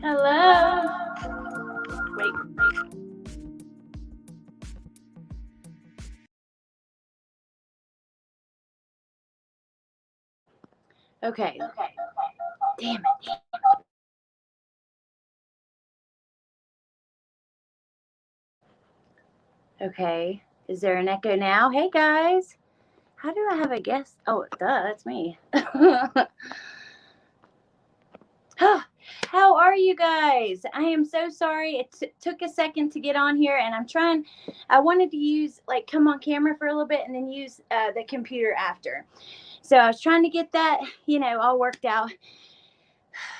Hello. Wait. Okay. Damn it. Okay. Is there an echo now? Hey guys. How do I have a guest? Oh, duh, that's me. How are you guys? I am so sorry. It took a second to get on here, and I wanted to use, come on camera for a little bit and then use the computer after. So I was trying to get that, all worked out.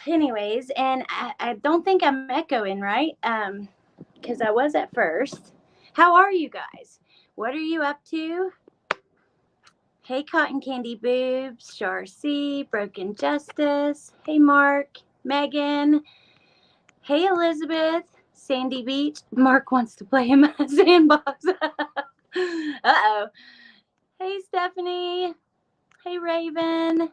Anyways, and I don't think I'm echoing, right? Because I was at first. How are you guys? What are you up to? Hey, Cotton Candy Boobs, Char C, Broken Justice. Hey, Mark, Megan. Hey, Elizabeth, Sandy Beach. Mark wants to play in my sandbox. Uh-oh. Hey, Stephanie. Hey, Raven.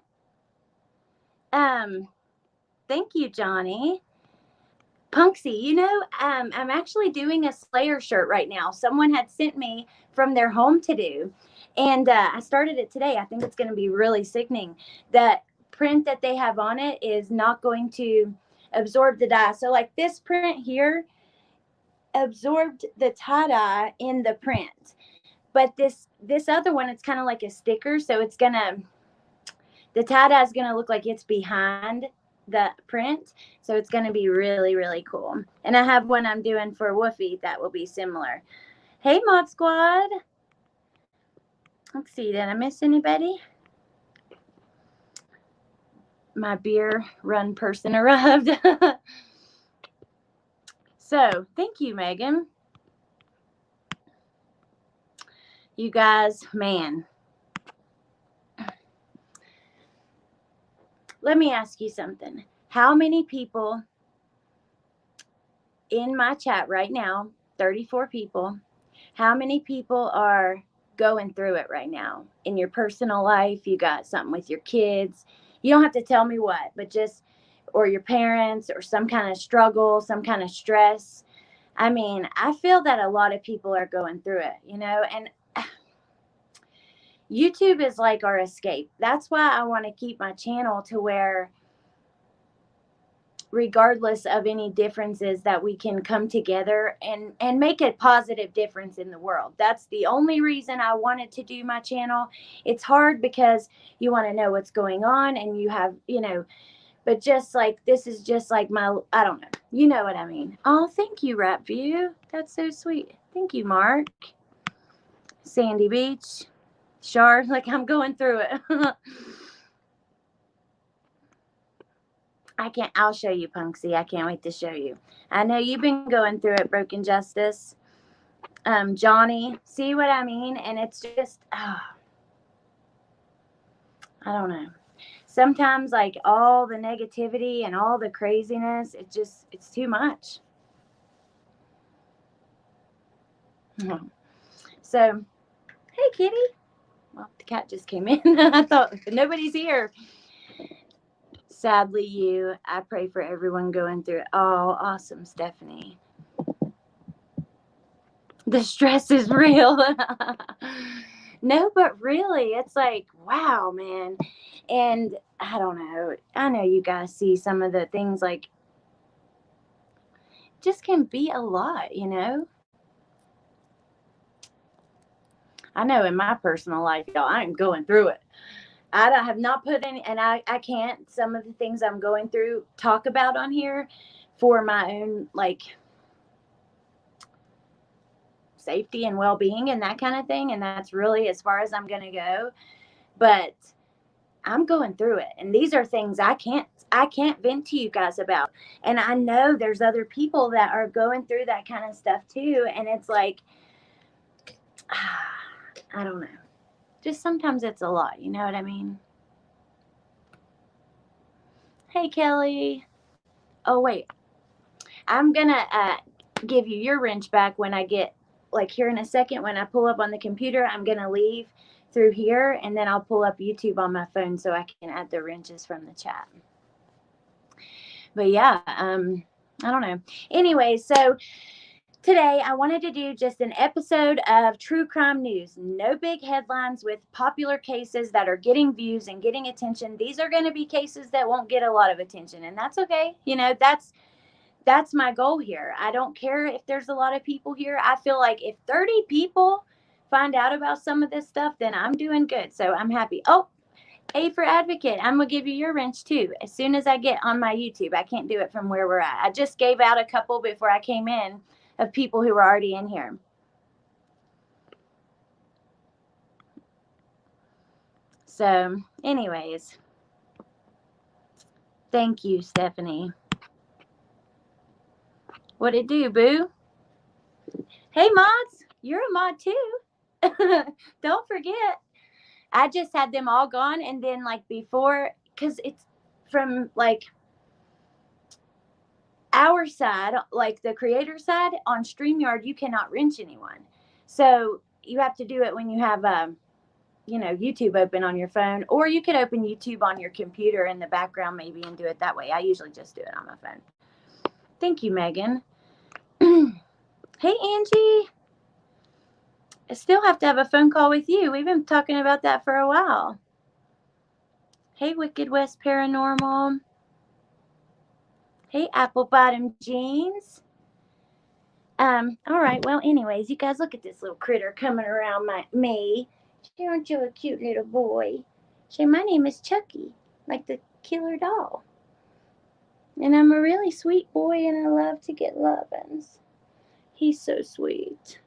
Thank you, Johnny. Punksy, I'm actually doing a Slayer shirt right now. Someone had sent me from their home to do, and I started it today. I think it's going to be really sickening. The print that they have on it is not going to absorb the dye. So, like this print here absorbed the tie-dye in the print, but this other one, it's kind of like a sticker, so the tie-dye is gonna look like it's behind the print, so it's gonna be really, really cool. And I have one I'm doing for Woofy that will be similar. Hey, Mod Squad. Let's see, did I miss anybody? My beer run person arrived. So, thank you, Megan. You guys, man. Let me ask you something. How many people in my chat right now, 34 people, how many people are going through it right now in your personal life? You got something with your kids. You don't have to tell me what, but just, or your parents, or some kind of struggle, some kind of stress. I mean, I feel that a lot of people are going through it, and YouTube is like our escape. That's why I want to keep my channel to where, regardless of any differences, that we can come together and make a positive difference in the world. That's the only reason I wanted to do my channel. It's hard because you want to know what's going on, and you have, but just like, this is just like I don't know. You know what I mean? Oh, thank you, Rap View. That's so sweet. Thank you, Mark. Sandy Beach. Char, like I'm going through it. I'll show you, Punksy. I can't wait to show you. I know you've been going through it, Broken Justice. Johnny, see what I mean? And it's just, I don't know. Sometimes, like, all the negativity and all the craziness, it's too much. So, hey, kitty. Well, the cat just came in. I thought nobody's here. Sadly, I pray for everyone going through it. Oh, awesome, Stephanie. The stress is real. No, but really, it's like, wow, man. And I don't know. I know you guys see some of the things, like, just can be a lot, I know in my personal life, y'all, I'm going through it. I have not put any, and I can't, some of the things I'm going through, talk about on here for my own, like, safety and well-being and that kind of thing. And that's really as far as I'm going to go. But I'm going through it. And these are things I can't vent to you guys about. And I know there's other people that are going through that kind of stuff too. And it's like, I don't know. Just sometimes it's a lot. You know what I mean? Hey, Kelly. Oh, wait. I'm going to give you your wrench back when I get, like, here in a second. When I pull up on the computer, I'm going to leave through here, and then I'll pull up YouTube on my phone so I can add the wrenches from the chat. But yeah, I don't know. Anyway, so today I wanted to do just an episode of True Crime News. No big headlines with popular cases that are getting views and getting attention. These are going to be cases that won't get a lot of attention, and that's okay. That's my goal here. I don't care if there's a lot of people here. I feel like if 30 people find out about some of this stuff, then I'm doing good. So I'm happy. Oh, A for advocate. I'm going to give you your wrench too. As soon as I get on my YouTube, I can't do it from where we're at. I just gave out a couple before I came in of people who were already in here. So, anyways, thank you, Stephanie. What it do, boo? Hey, mods, you're a mod too. Don't forget. I just had them all gone, and then like before, because it's from like our side, like the creator side on StreamYard, you cannot wrench anyone. So you have to do it when you have YouTube open on your phone, or you could open YouTube on your computer in the background maybe and do it that way. I usually just do it on my phone. Thank you, Megan. Hey, Angie. I still have to have a phone call with you. We've been talking about that for a while. Hey, Wicked West Paranormal. Hey, Apple Bottom Jeans. All right. Well, anyways, you guys look at this little critter coming around me. Aren't you a cute little boy? Say, my name is Chucky, like the killer doll. And I'm a really sweet boy, and I love to get lovin's. He's so sweet.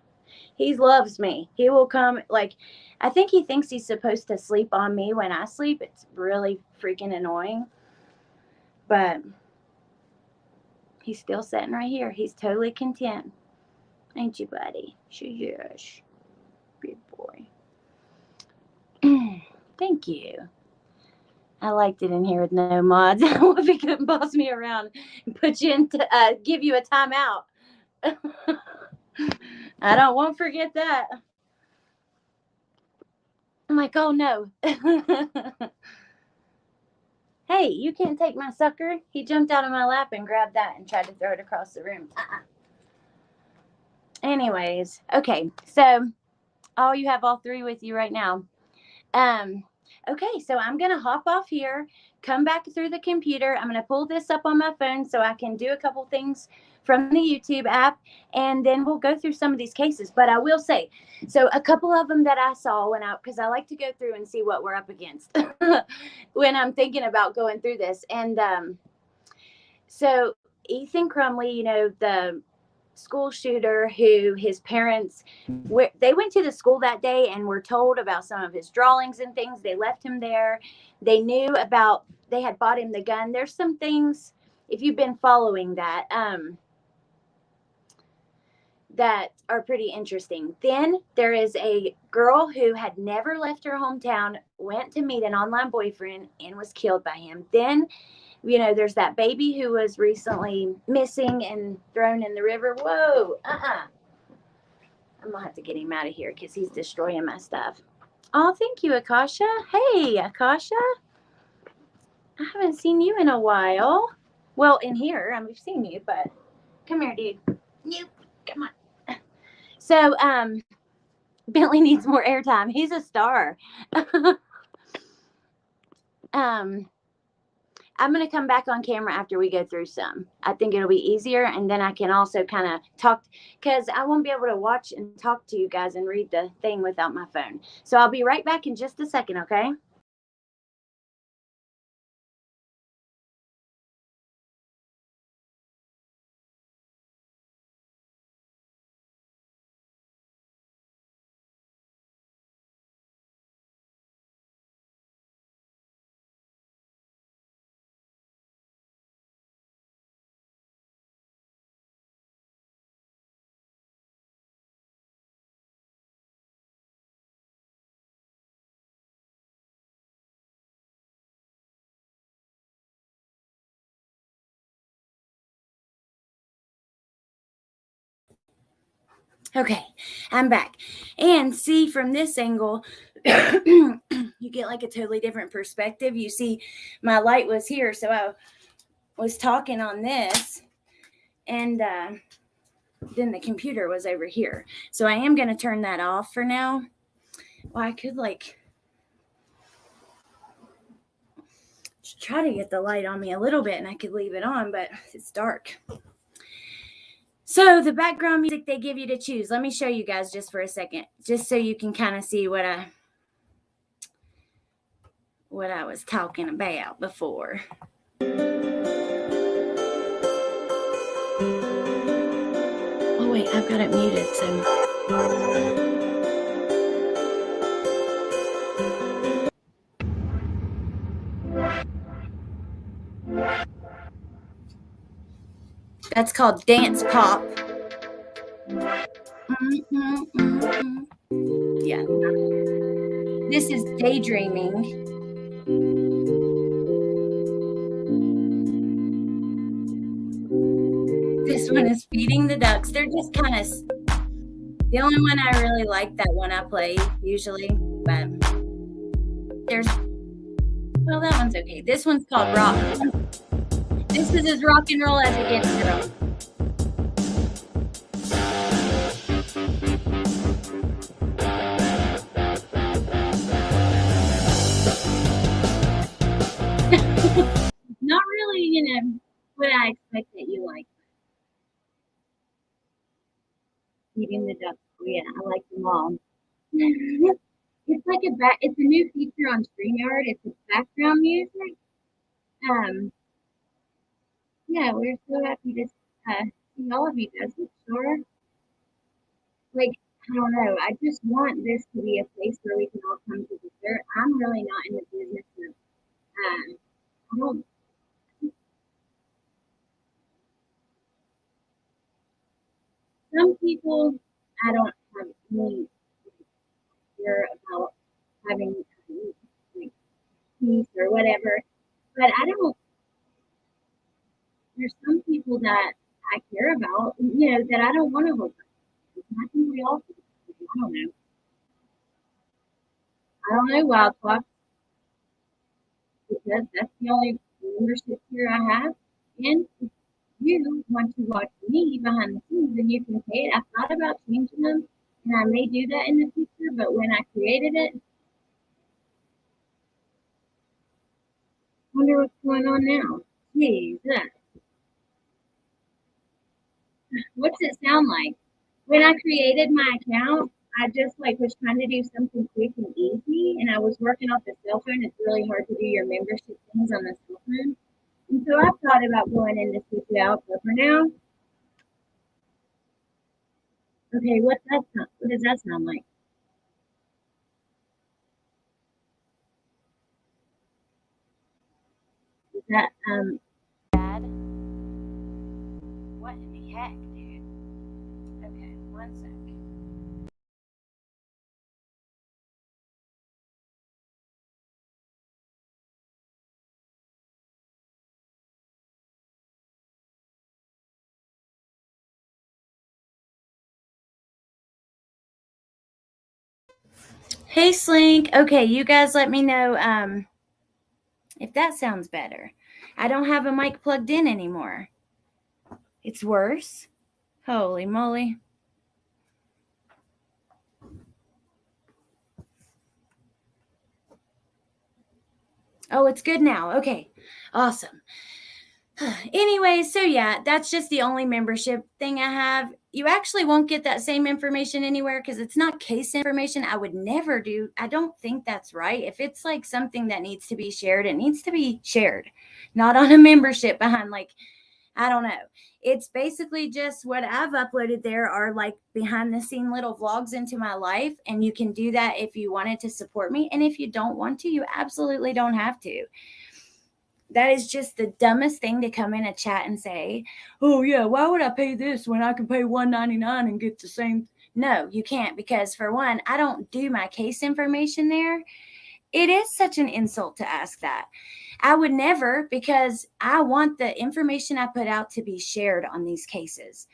He loves me. He will come, like, I think he thinks he's supposed to sleep on me when I sleep. It's really freaking annoying. But he's still sitting right here. He's totally content. Ain't you, buddy? Yes. Big boy. Thank you. I liked it in here with no mods. If he couldn't boss me around and put you into, give you a timeout. I won't forget that. I'm like, oh no. Hey, you can't take my sucker. He jumped out of my lap and grabbed that and tried to throw it across the room. Anyways, okay. So, you have all three with you right now. Okay, so I'm going to hop off here, come back through the computer. I'm going to pull this up on my phone so I can do a couple things from the YouTube app, and then we'll go through some of these cases. But I will say, so a couple of them that I saw because I like to go through and see what we're up against when I'm thinking about going through this. And so Ethan Crumbley, the school shooter who his parents, they went to the school that day and were told about some of his drawings and things. They left him there. They knew about, they had bought him the gun. There's some things, if you've been following that, that are pretty interesting. Then there is a girl who had never left her hometown, went to meet an online boyfriend and was killed by him. Then there's that baby who was recently missing and thrown in the river. Whoa, I'm going to have to get him out of here because he's destroying my stuff. Oh, thank you, Akasha. Hey, Akasha. I haven't seen you in a while. Well, in here, we've seen you, but come here, dude. Nope, come on. So, Bentley needs more airtime. He's a star. I'm going to come back on camera after we go through some. I think it'll be easier, and then I can also kind of talk, because I won't be able to watch and talk to you guys and read the thing without my phone. So I'll be right back in just a second, okay? Okay, I'm back. And see, from this angle, you get like a totally different perspective. You see, my light was here, so I was talking on this. And then the computer was over here. So I am going to turn that off for now. Well, I could try to get the light on me a little bit and I could leave it on, but it's dark. So the background music they give you to choose. Let me show you guys just for a second, just so you can kind of see what I was talking about before. Oh wait, I've got it muted, so. That's called dance pop. Yeah. This is daydreaming. This one is feeding the ducks. They're just kind of the only one I really like, that one I play usually, but well, that one's okay. This one's called rock. This is as rock and roll as it gets, girl. Not really, what I expect that you like. Feeding the ducks. Oh, yeah, I like them all. It's like it's a new feature on StreamYard. It's a background music. Yeah, we're so happy to see all of you guys. Sure. Like, I don't know. I just want this to be a place where we can all come together. I'm really not in the business of, I don't. Some people, I don't have any fear about having like peace or whatever, but I don't. There's some people that I care about, that I don't want to hold. I think we all. I don't know. I don't know, Wild Clock, because that's the only membership here I have. And if you want to watch me behind the scenes, then you can pay it. I thought about changing them, and I may do that in the future, but when I created it, I wonder what's going on now. Jesus. What's it sound like? When I created my account, I just was trying to do something quick and easy, and I was working off the cell phone. It's really hard to do your membership things on the cell phone. And so I've thought about going in to switch it out, but for now, okay, what does that sound like? Is that bad? What in the heck, dude? Okay, one sec. Hey Slink. Okay, you guys let me know if that sounds better. I don't have a mic plugged in anymore. It's worse. Holy moly. Oh, it's good now. Okay. Awesome. Anyway, so yeah, that's just the only membership thing I have. You actually won't get that same information anywhere because it's not case information. I would never do. I don't think that's right. If it's something that needs to be shared, it needs to be shared, not on a membership behind I don't know. It's basically just what I've uploaded there are behind the scene little vlogs into my life. And you can do that if you wanted to support me. And if you don't want to, you absolutely don't have to. That is just the dumbest thing to come in a chat and say, oh yeah, why would I pay this when I can pay $1.99 and get the same? No, you can't, because for one, I don't do my case information there. It is such an insult to ask that. I would never, because I want the information I put out to be shared on these cases.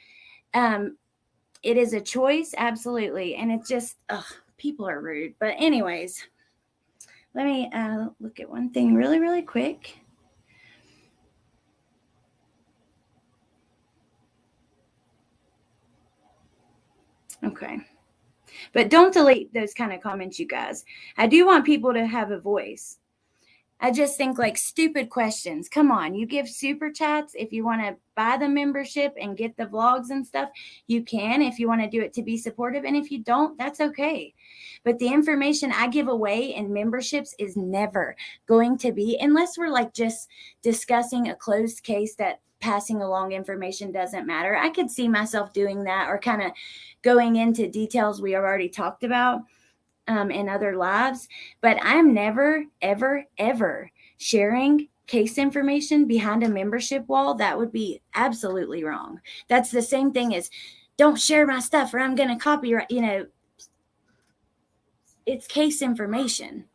It is a choice, absolutely. And it's just, people are rude. But anyways, let me look at one thing really, really quick. Okay. But don't delete those kind of comments, you guys. I do want people to have a voice. I just think like stupid questions. Come on, you give super chats if you want to buy the membership and get the vlogs and stuff. You can if you want to do it to be supportive. And if you don't, that's okay. But the information I give away in memberships is never going to be, unless we're like just discussing a closed case that passing along information doesn't matter. I could see myself doing that, or kind of going into details we have already talked about in other lives, but I'm never, ever, ever sharing case information behind a membership wall. That would be absolutely wrong. That's the same thing as don't share my stuff or I'm going to copyright, it's case information.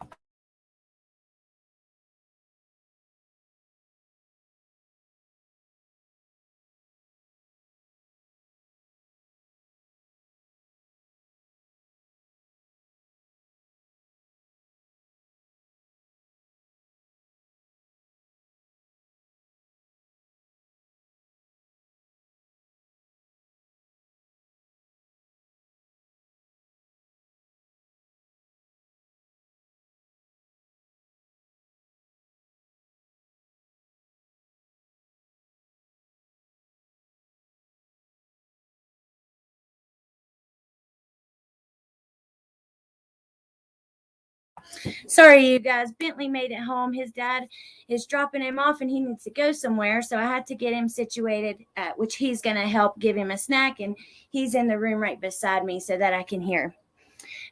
Sorry, you guys. Bentley made it home. His dad is dropping him off and he needs to go somewhere. So I had to get him situated, which he's going to help give him a snack. And he's in the room right beside me so that I can hear.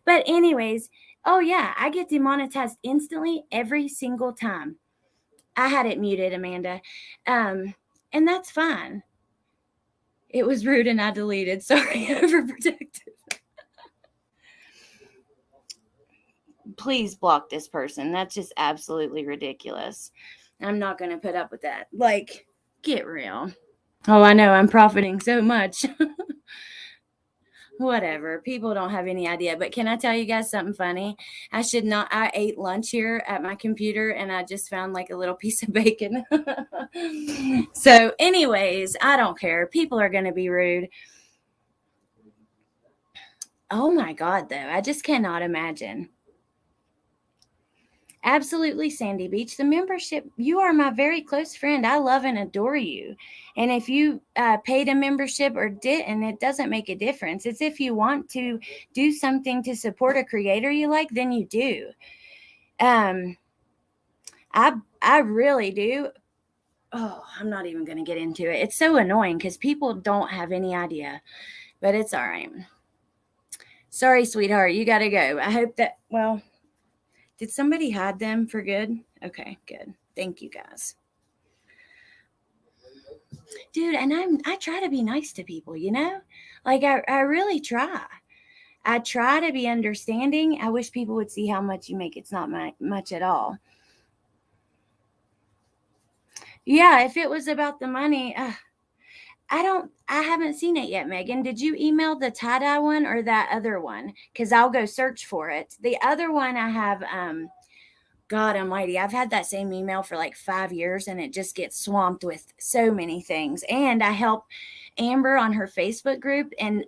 But, anyways, oh, yeah, I get demonetized instantly every single time. I had it muted, Amanda. And that's fine. It was rude and I deleted. Sorry, overprotective. Please block this person. That's just absolutely ridiculous. I'm not going to put up with that. Like, get real. Oh, I know. I'm profiting so much. Whatever. People don't have any idea. But can I tell you guys something funny? I ate lunch here at my computer and I just found like a little piece of bacon. So, anyways, I don't care. People are going to be rude. Oh my God, though. I just cannot imagine. Absolutely, Sandy Beach. The membership, you are my very close friend. I love and adore you. And if you paid a membership or didn't, it doesn't make a difference. It's if you want to do something to support a creator you like, then you do. I really do. Oh, I'm not even going to get into it. It's so annoying because people don't have any idea, but it's all right. Sorry, sweetheart. You got to go. I hope that, well, did somebody hide them for good? Okay, good. Thank you, guys. Dude, and I try to be nice to people, Like I really try. I try to be understanding. I wish people would see how much you make. It's not much at all. Yeah, if it was about the money, I haven't seen it yet, Megan. Did you email the tie-dye one or that other one? Because I'll go search for it. The other one I have, God almighty, I've had that same email for like 5 years and it just gets swamped with so many things. And I help Amber on her Facebook group, and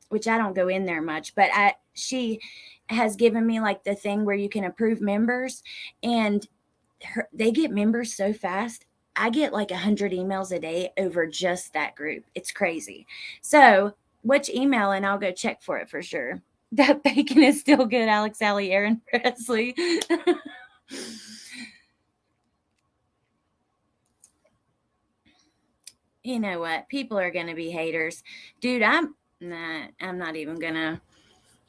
which I don't go in there much, but she has given me like the thing where you can approve members, and they get members so fast. I get like 100 emails a day over just that group. It's crazy. So which email, and I'll go check for it for sure. That bacon is still good, Alex Alley, Aaron Presley. You know what? People are going to be haters. Dude, I'm not even going to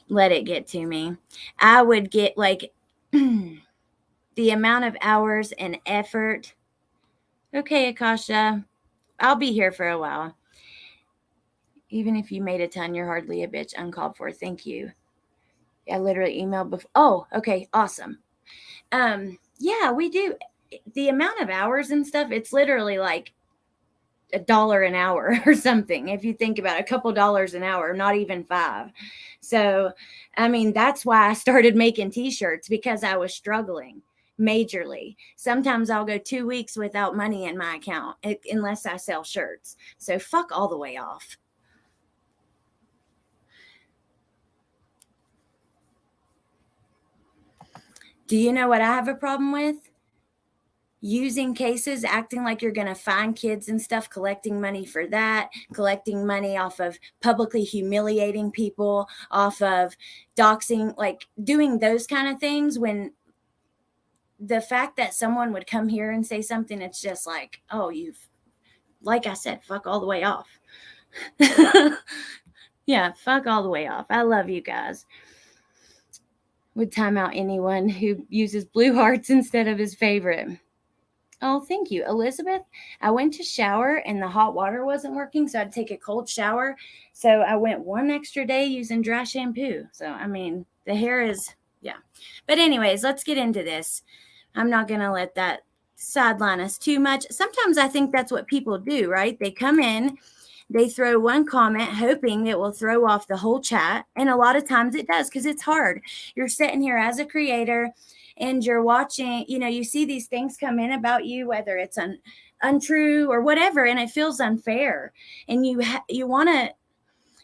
let it get to me. I would get like the amount of hours and effort. Okay, Akasha, I'll be here for a while. Even if you made a ton, you're hardly a bitch. Uncalled for. Thank you. I literally emailed before. Oh, okay. Awesome. Yeah, we do. The amount of hours and stuff, it's literally like $1 an hour or something. If you think about it, a couple dollars an hour, not even 5. So, I mean, that's why I started making t-shirts, because I was struggling majorly. Sometimes I'll go 2 weeks without money in my account unless I sell shirts. So fuck all the way off. Do you know what I have a problem with? Using cases, acting like you're going to find kids and stuff, collecting money for that, collecting money off of publicly humiliating people, off of doxing, like doing those kind of things, when the fact that someone would come here and say something, it's just like, oh, you've, like I said, fuck all the way off. Yeah, fuck all the way off. I love you guys. Would time out anyone who uses blue hearts instead of his favorite. Oh, thank you, Elizabeth. I went to shower and the hot water wasn't working, so I'd take a cold shower. So I went one extra day using dry shampoo. So, I mean, the hair is, yeah. But anyways, let's get into this. I'm not going to let that sideline us too much. Sometimes I think that's what people do, right? They come in, they throw one comment hoping it will throw off the whole chat. And a lot of times it does, because it's hard. You're sitting here as a creator and you're watching, you see these things come in about you, whether it's untrue or whatever, and it feels unfair. And you want to,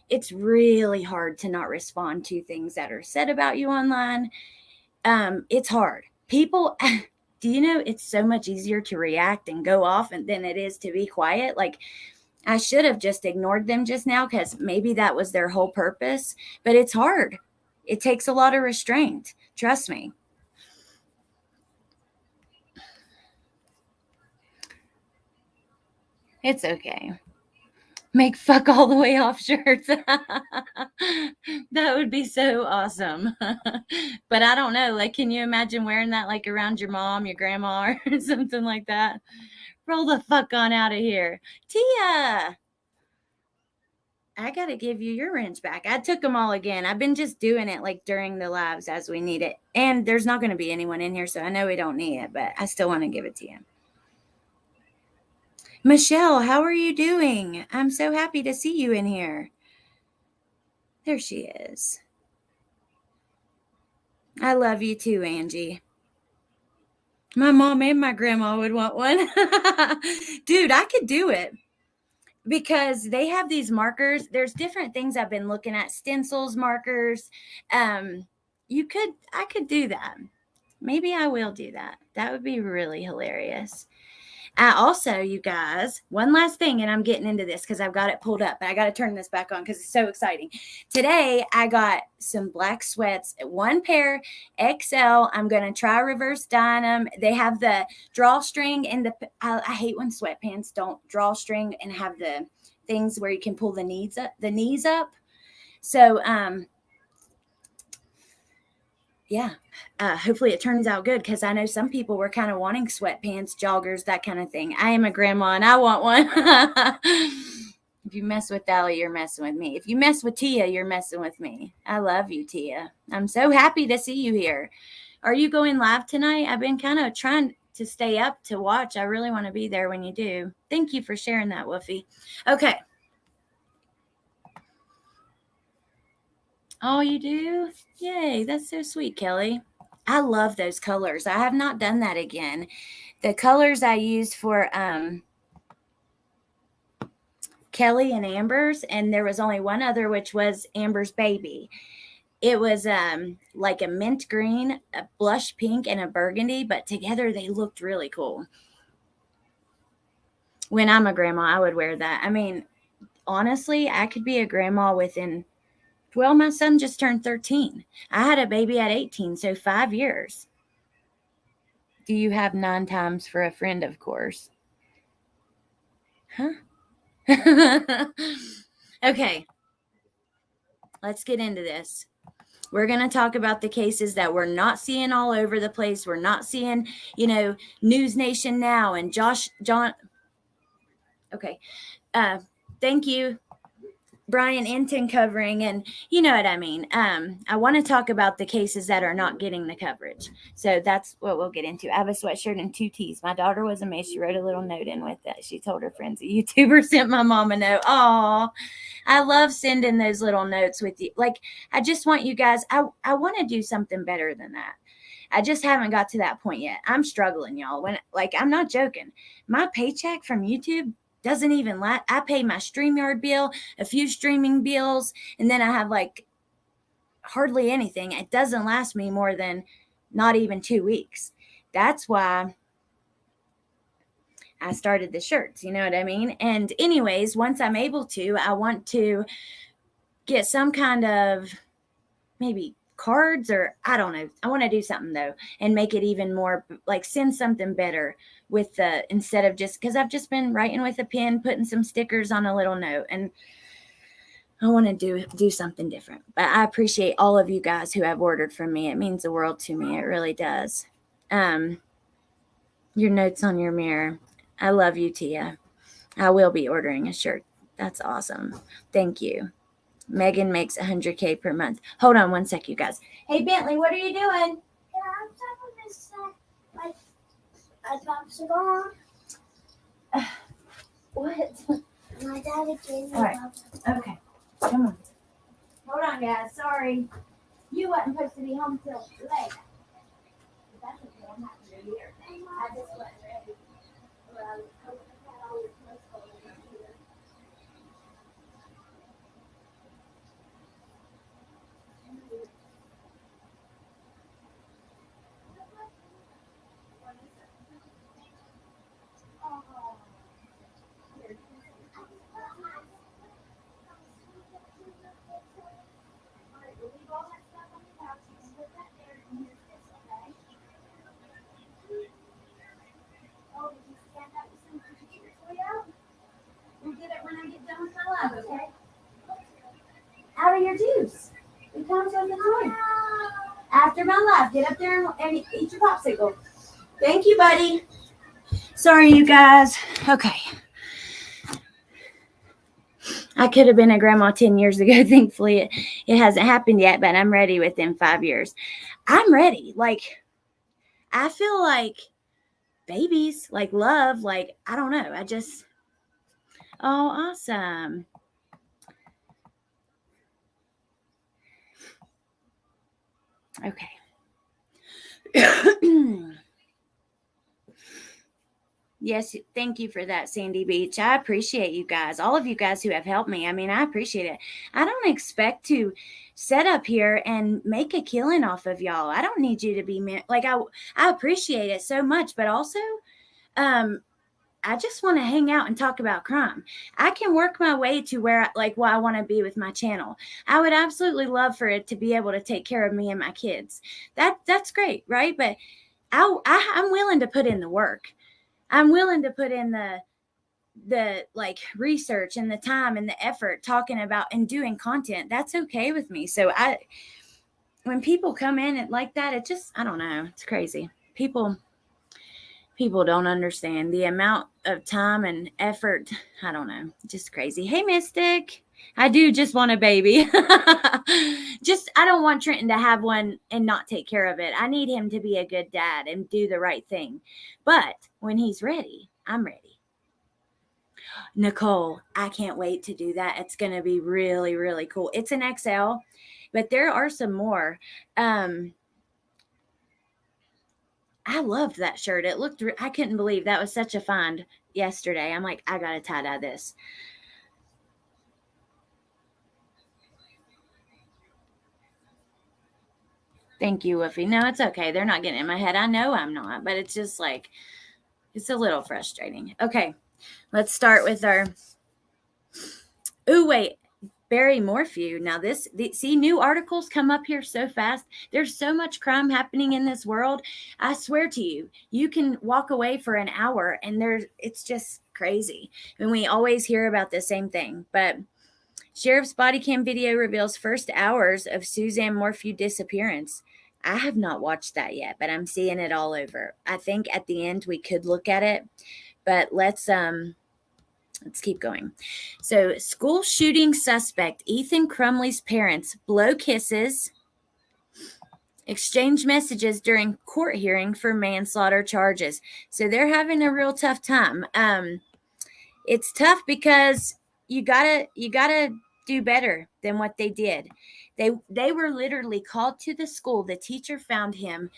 it's really hard to not respond to things that are said about you online. It's hard. People, do you know it's so much easier to react and go off than it is to be quiet? Like, I should have just ignored them just now, because maybe that was their whole purpose, but it's hard. It takes a lot of restraint. Trust me. It's okay. Make fuck all the way off shirts. That would be so awesome. But I don't know. Like, can you imagine wearing that like around your mom, your grandma, or something like that? Roll the fuck on out of here. Tia, I got to give you your wrench back. I took them all again. I've been just doing it like during the lives as we need it. And there's not going to be anyone in here, so I know we don't need it, but I still want to give it to you. Michelle, how are you doing? I'm so happy to see you in here. There she is. I love you too, Angie. My mom and my grandma would want one. Dude, I could do it, because they have these markers. There's different things I've been looking at, stencils, markers. I could do that. Maybe I will do that. That would be really hilarious. Also, you guys, one last thing, and I'm getting into this because I've got it pulled up, but I got to turn this back on because it's so exciting. Today, I got some black sweats, one pair XL. I'm going to try reverse dyeing them. They have the drawstring and I hate when sweatpants don't drawstring and have the things where you can pull the knees up. So, yeah, hopefully it turns out good, because I know some people were kind of wanting sweatpants, joggers, that kind of thing. I am a grandma and I want one. If you mess with Allie, you're messing with me. If you mess with Tia, you're messing with me. I love you, Tia. I'm so happy to see you here. Are you going live tonight? I've been kind of trying to stay up to watch. I really want to be there when you do. Thank you for sharing that, Woofy. Okay. Oh, you do? Yay, that's so sweet, Kelly. I love those colors. I have not done that again. The colors I used for Kelly and Amber's, and there was only one other, which was Amber's baby. It was like a mint green, a blush pink, and a burgundy, but together they looked really cool. When I'm a grandma, I would wear that. I mean, honestly, I could be a grandma within, well, my son just turned 13. I had a baby at 18, so 5 years. Do you have 9 times for a friend, of course? Huh? Okay. Let's get into this. We're going to talk about the cases that we're not seeing all over the place. We're not seeing, News Nation Now and John. Okay. Thank you, Brian Enton covering, and you know what I mean. I want to talk about the cases that are not getting the coverage. So that's what we'll get into. I have a sweatshirt and 2 tees. My daughter was amazed. She wrote a little note in with that. She told her friends a YouTuber sent my mom a note. Oh, I love sending those little notes with you. Like, I just want you guys, I want to do something better than that. I just haven't got to that point yet. I'm struggling, y'all. I'm not joking. My paycheck from YouTube doesn't even last. I pay my StreamYard bill, a few streaming bills, and then I have like hardly anything. It doesn't last me more than not even 2 weeks. That's why I started the shirts, you know what I mean? And anyways, once I'm able to, I want to get some kind of maybe cards, or I don't know. I want to do something though and make it even more, like send something better with the, instead of just, because I've just been writing with a pen, putting some stickers on a little note, and I want to do something different. But I appreciate all of you guys who have ordered from me. It means the world to me. It really does. Your notes on your mirror. I love you, Tia. I will be ordering a shirt. That's awesome. Thank you. Megan makes 100K per month. Hold on one sec, you guys. Hey, Bentley, what are you doing? Yeah, I'm talking this like a popsicle. What? My daddy gave me All right. popsicle. Okay. Come on. Hold on, guys. Sorry. You wasn't supposed to be home till late. That's okay. I'm happy you're here. I just wasn't ready. We'll get it when I get done with my live, okay? Out of your juice. It comes with the toy. After my live, get up there and eat your popsicle. Thank you, buddy. Sorry, you guys. Okay. I could have been a grandma 10 years ago. Thankfully, it hasn't happened yet, but I'm ready within 5 years. I'm ready. Like, I feel like babies, like love, like, I don't know. Oh, awesome. Okay. Yes, thank you for that, Sandy Beach. I appreciate you guys, all of you guys who have helped me. I mean, I appreciate it. I don't expect to set up here and make a killing off of y'all. I don't need you to be like, I appreciate it so much, but also, I just want to hang out and talk about crime. I can work my way to where, like, I want to be with my channel. I would absolutely love for it to be able to take care of me and my kids. That's great, right? But I'm willing to put in the work. I'm willing to put in the like research and the time and the effort talking about and doing content. That's okay with me. So when people come in and like that, it just, I don't know, it's crazy. People don't understand the amount of time and effort. I don't know, just crazy. Hey, Mystic. I do just want a baby. I don't want Trenton to have one and not take care of it. I need him to be a good dad and do the right thing. But when he's ready, I'm ready. Nicole, I can't wait to do that. It's going to be really, really cool. It's an XL, but there are some more. I loved that shirt. It looked, I couldn't believe that was such a find yesterday. I'm like, I got to tie-dye this. Thank you, Woofy. No, it's okay. They're not getting in my head. I know I'm not, but it's just like, it's a little frustrating. Okay, let's start with our, wait, Barry Morphew. Now see, new articles come up here so fast. There's so much crime happening in this world. I swear to you, you can walk away for an hour and it's just crazy. And we always hear about the same thing, but sheriff's body cam video reveals first hours of Suzanne Morphew disappearance. I have not watched that yet, but I'm seeing it all over. I think at the end we could look at it, but let's keep going. So, school shooting suspect Ethan Crumbley's parents blow kisses, exchange messages during court hearing for manslaughter charges. So they're having a real tough time. It's tough because you gotta do better than what they did. They were literally called to the school. The teacher found him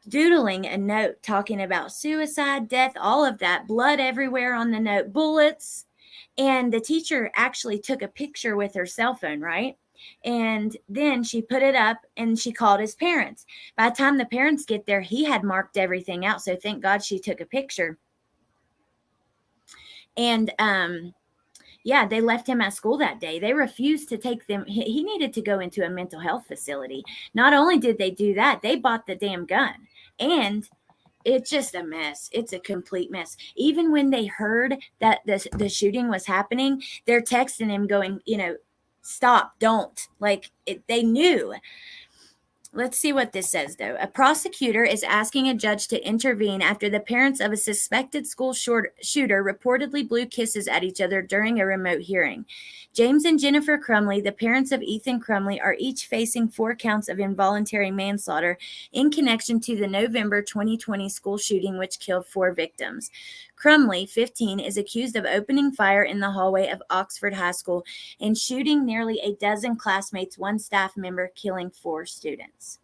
doodling a note talking about suicide, death, all of that, blood everywhere on the note, bullets. And the teacher actually took a picture with her cell phone, right? And then she put it up and she called his parents. By the time the parents get there, he had marked everything out. So thank God she took a picture. And yeah, they left him at school that day. They refused to take them. He needed to go into a mental health facility. Not only did they do that, they bought the damn gun. And it's just a mess. It's a complete mess. Even when they heard that the shooting was happening, they're texting him going, stop, don't. Like, they knew. Let's see what this says, though. A prosecutor is asking a judge to intervene after the parents of a suspected school shooter reportedly blew kisses at each other during a remote hearing. James and Jennifer Crumbley, the parents of Ethan Crumbley, are each facing 4 counts of involuntary manslaughter in connection to the November 2020 school shooting, which killed 4 victims. Crumbley, 15, is accused of opening fire in the hallway of Oxford High School and shooting nearly a dozen classmates, 1 staff member, killing 4 students.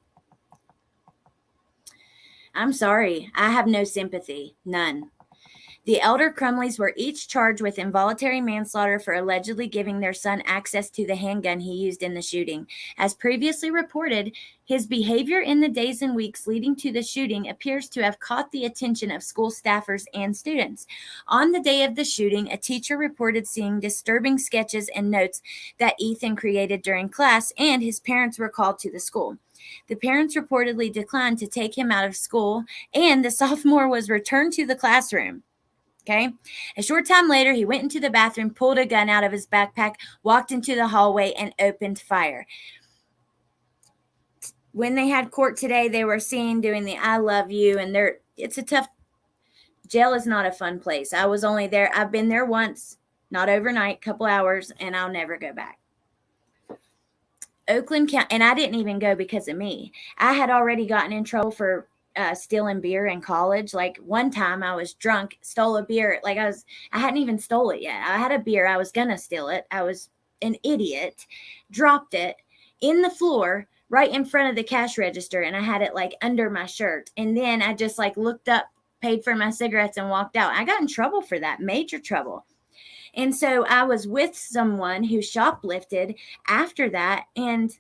I'm sorry. I have no sympathy. None. The elder Crumbleys were each charged with involuntary manslaughter for allegedly giving their son access to the handgun he used in the shooting. As previously reported, his behavior in the days and weeks leading to the shooting appears to have caught the attention of school staffers and students. On the day of the shooting, a teacher reported seeing disturbing sketches and notes that Ethan created during class, and his parents were called to the school. The parents reportedly declined to take him out of school, and the sophomore was returned to the classroom. Okay. A short time later, he went into the bathroom, pulled a gun out of his backpack, walked into the hallway, and opened fire. When they had court today, they were seen doing the I love you, and it's a tough, jail is not a fun place. I was only there. I've been there once, not overnight, couple hours, and I'll never go back. Oakland County, and I didn't even go because of me. I had already gotten in trouble for stealing beer in college. Like, one time I was drunk, stole a beer. Like, I hadn't even stole it yet. I had a beer. I was going to steal it. I was an idiot, dropped it in the floor right in front of the cash register. And I had it like under my shirt. And then I just like looked up, paid for my cigarettes, and walked out. I got in trouble for that, major trouble. And so I was with someone who shoplifted after that, and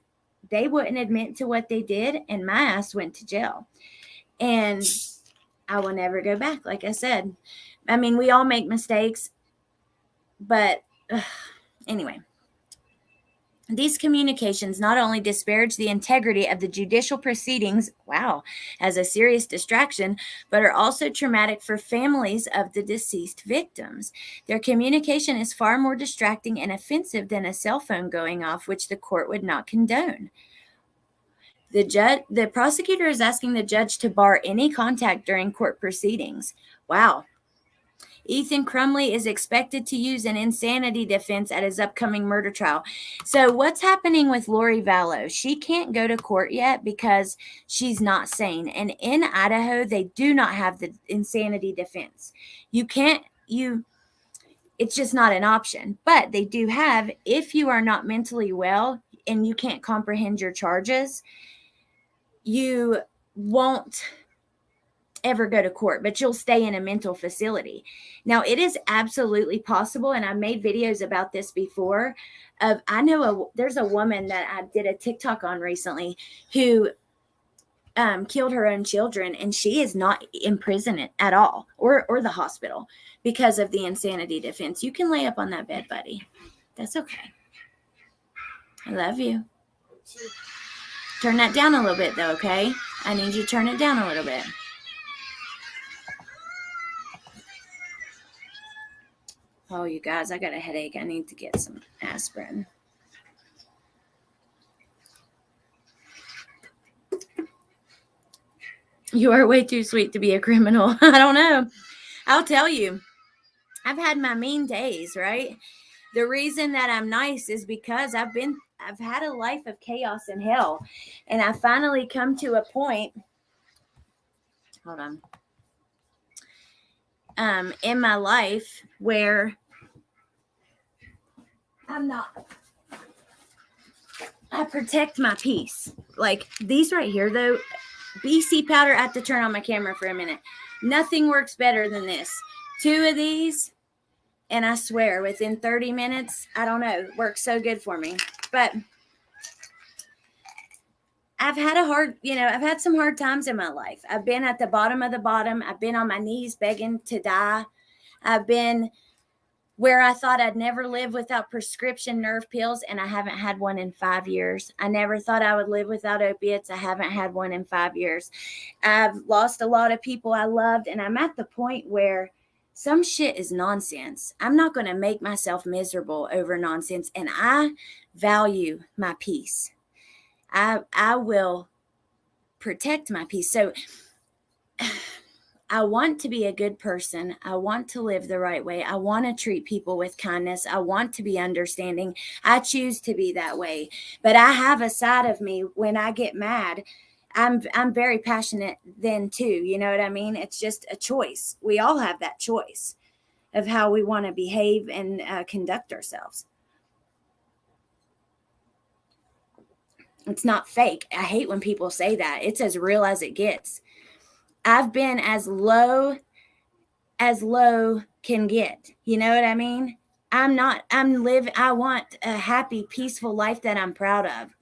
they wouldn't admit to what they did. And my ass went to jail. And I will never go back, like I said. I mean, we all make mistakes. But anyway, these communications not only disparage the integrity of the judicial proceedings, as a serious distraction, but are also traumatic for families of the deceased victims. Their communication is far more distracting and offensive than a cell phone going off, which the court would not condone. The prosecutor is asking the judge to bar any contact during court proceedings. Wow. Ethan Crumbley is expected to use an insanity defense at his upcoming murder trial. So what's happening with Lori Vallow? She can't go to court yet because she's not sane. And in Idaho, they do not have the insanity defense. It's just not an option. But they do have, if you are not mentally well and you can't comprehend your charges, you won't ever go to court, but you'll stay in a mental facility. Now, it is absolutely possible, and I made videos about this before. There's a woman that I did a TikTok on recently who killed her own children, and she is not in prison at all, or the hospital, because of the insanity defense. You can lay up on that bed, buddy. That's okay. I love you. Turn that down a little bit, though, okay? I need you to turn it down a little bit. Oh, you guys, I got a headache. I need to get some aspirin. You are way too sweet to be a criminal. I don't know. I'll tell you. I've had my mean days, right? The reason that I'm nice is because I've had a life of chaos and hell. And I finally come to a point. Hold on. In my life where I protect my peace. Like these right here, though, BC powder. I have to turn on my camera for a minute. Nothing works better than this. 2 of these, and I swear within 30 minutes, I don't know, works so good for me. But I've had some hard times in my life. I've been at the bottom of the bottom. I've been on my knees begging to die. I've been where I thought I'd never live without prescription nerve pills, and I haven't had one in 5 years. I never thought I would live without opiates. I haven't had one in 5 years. I've lost a lot of people I loved, and I'm at the point where some shit is nonsense. I'm not going to make myself miserable over nonsense, and I value my peace. I will protect my peace. So I want to be a good person. I want to live the right way. I want to treat people with kindness. I want to be understanding. I choose to be that way. But I have a side of me when I get mad. I'm very passionate then too. You know what I mean? It's just a choice. We all have that choice of how we want to behave and conduct ourselves. It's not fake. I hate when people say that. It's as real as it gets. I've been as low can get. You know what I mean? I want a happy, peaceful life that I'm proud of.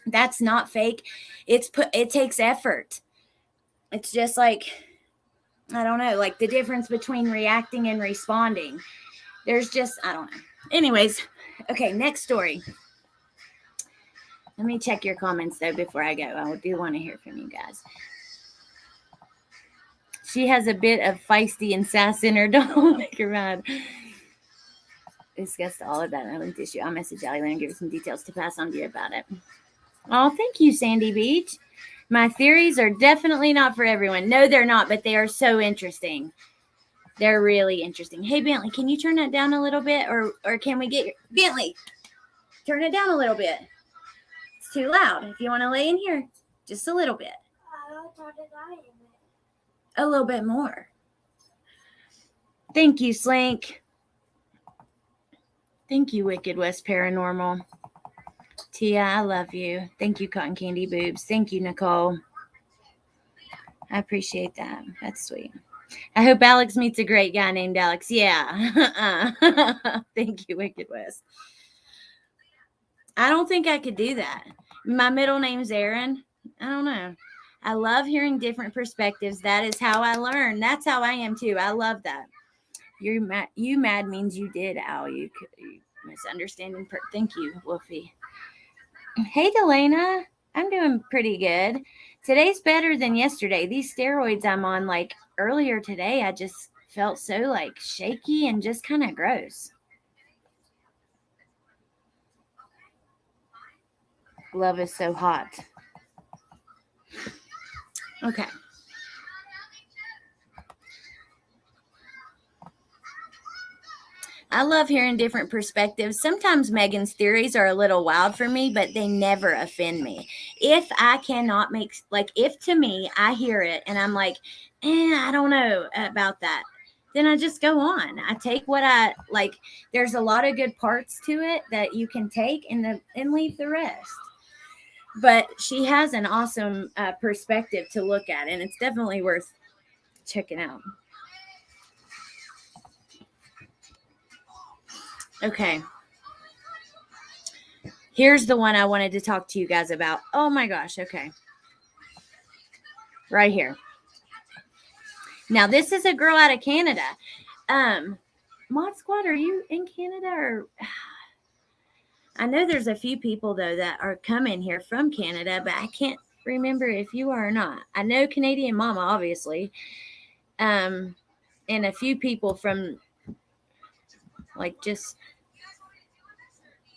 That's not fake. It takes effort. It's just like, I don't know, like the difference between reacting and responding. There's just, I don't know. Anyways, okay, next story. Let me check your comments though before I go. I do want to hear from you guys. She has a bit of feisty and sass in her. Don't make her mad. Discussed all of that. I linked issue. I'll message Allie and give her some details to pass on to you about it. Oh, thank you, Sandy Beach. My theories are definitely not for everyone. No, they're not, but they are so interesting. They're really interesting. Hey, Bentley, can you turn that down a little bit? Or can we get Bentley, turn it down a little bit. It's too loud. If you want to lay in here, just a little bit. A little bit more. Thank you, Slink. Thank you, Wicked West Paranormal. Tia, I love you. Thank you, Cotton Candy Boobs. Thank you, Nicole. I appreciate that. That's sweet. I hope Alex meets a great guy named Alex. Yeah. Thank you, Wicked West. I don't think I could do that. My middle name's Aaron. I don't know. I love hearing different perspectives. That is how I learn. That's how I am too. I love that. You mad means you did, Al. You misunderstanding. Thank you, Wolfie. Hey, Delana. I'm doing pretty good. Today's better than yesterday. These steroids I'm on, like earlier today, I just felt so like shaky and just kind of gross. Love is so hot. Okay. I love hearing different perspectives. Sometimes Megan's theories are a little wild for me, but they never offend me. If I cannot if to me, I hear it and I'm like, I don't know about that, then I just go on. I take what I like. There's a lot of good parts to it that you can take and leave the rest. But she has an awesome perspective to look at, and it's definitely worth checking out. Okay. Here's the one I wanted to talk to you guys about. Oh my gosh. Okay. Right here. Now, this is a girl out of Canada. Mod Squad, are you in Canada or... I know there's a few people, though, that are coming here from Canada, but I can't remember if you are or not. I know Canadian Mama, obviously, and a few people from, like, just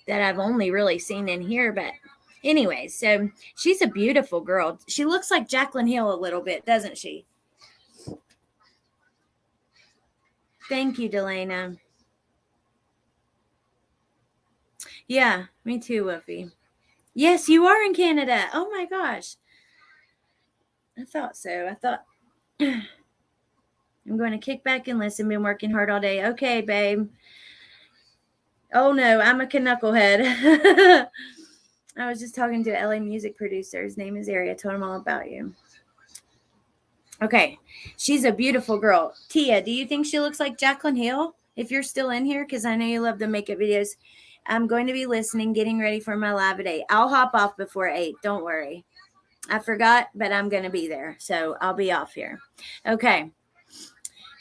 that I've only really seen in here. But anyway, so she's a beautiful girl. She looks like Jaclyn Hill a little bit, doesn't she? Thank you, Delana. Yeah, me too, Woofy. Yes, you are in Canada. Oh my gosh. I thought so. I thought I'm going to kick back and listen. Been working hard all day. Okay, babe. Oh no, I'm a knucklehead. I was just talking to an LA music producer. His name is Ari. I told him all about you. Okay. She's a beautiful girl. Tia, do you think she looks like Jaclyn Hill? If you're still in here, because I know you love the makeup videos. I'm going to be listening, getting ready for my live at 8. I'll hop off before 8. Don't worry. I forgot, but I'm going to be there. So I'll be off here. Okay.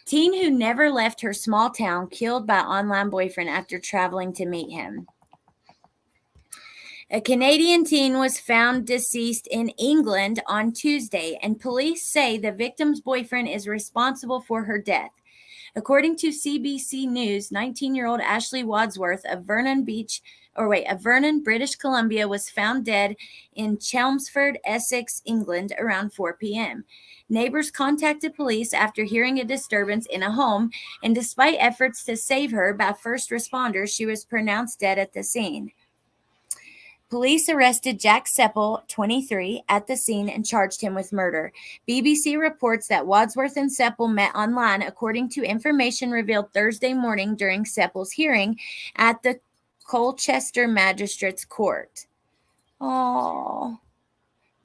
Teen who never left her small town killed by online boyfriend after traveling to meet him. A Canadian teen was found deceased in England on Tuesday, and police say the victim's boyfriend is responsible for her death. According to CBC News, 19-year-old Ashley Wadsworth of Vernon, British Columbia, was found dead in Chelmsford, Essex, England, around 4 p.m. Neighbors contacted police after hearing a disturbance in a home, and despite efforts to save her by first responders, she was pronounced dead at the scene. Police arrested Jack Seppel, 23, at the scene and charged him with murder. BBC reports that Wadsworth and Seppel met online, according to information revealed Thursday morning during Seppel's hearing at the Colchester Magistrates Court. Oh,